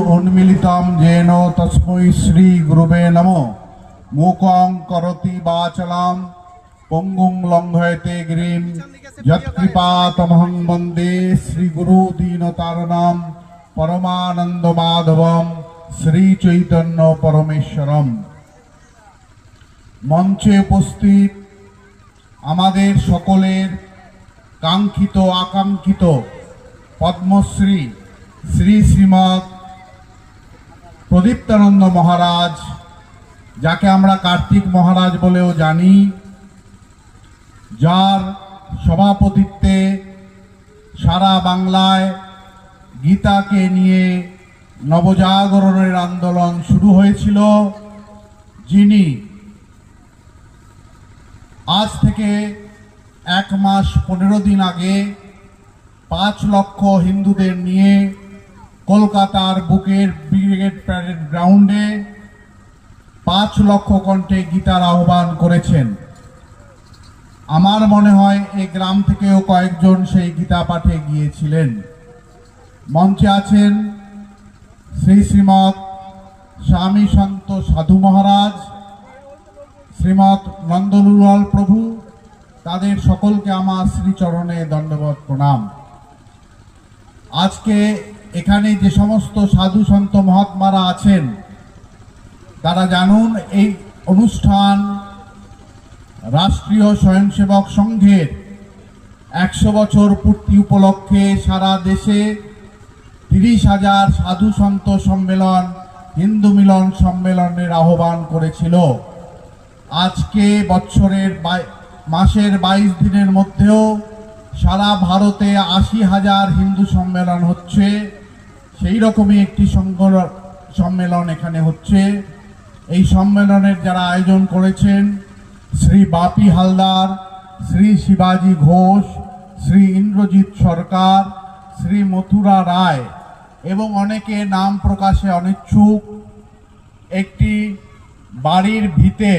उन्मीलितं येन तस्मै श्री गुरुवे नमो। मूकं करोति वाचालं पंगुं लंघयते गिरिं यत्कृपातमहं वन्दे श्रीगुरु दीनतारणं परमानन्दमाधवं श्री चैतन्य परमेश्वरम। मंचे उपस्थित आमादेर सकलेर कांक्षित आकांक्षित पद्मश्री श्री श्रीमद प्रदीप्तानंद महाराज, जाके आमरा कार्तिक महाराज बोलेও जानी, जार सभापतित्वे सारा बांगलाय गीता के निये नवजागरणের आंदोलन शुरू হয়েছিল, যিনি आज থেকে 1 मास 15 दिन आगे 5 লক্ষ হিন্দুদের নিয়ে কলকাতার বুকের ব্রিগেড প্যারেড গ্রাউন্ডে 5 লক্ষ কণ্ঠে গীতার আহ্বান করেছেন। আমার মনে হয় এই গ্রাম থেকেও কয়েকজন সেই গীতা পাঠে গিয়েছিলেন। মঞ্চে আছেন শ্রী শ্রীমৎ স্বামী সন্ত সাধু মহারাজ, শ্রীমৎ নন্দলাল প্রভু, তাদের সকলকে আমার শ্রীচরণে দণ্ডবত প্রণাম। আজকে এখানে যে সমস্ত সাধু সন্ত মহাত্মারা আছেন তারা জানুন, এই অনুষ্ঠান রাষ্ট্রীয় স্বয়ংসেবক সংঘের 100 বছর পূর্তি উপলক্ষে সারা দেশে 30,000 সাধু সন্ত সম্মেলন, হিন্দু মিলন সম্মেলনের আহ্বান করেছিল। আজকে বছরের মাসের 22 দিনের মধ্যেও সারা ভারতে 80,000 হিন্দু সম্মেলন হচ্ছে। সেই রকমই একটি সম্মেলন এখানে হচ্ছে। এই সম্মেলনের যারা আয়োজন করেছেন শ্রী বাপি হালদার, শ্রী শিবাজি ঘোষ, শ্রী ইন্দ্রজিৎ সরকার, শ্রী মথুরা রায় এবং অনেকে নাম প্রকাশে অনিচ্ছুক। একটি বাড়ির ভিতে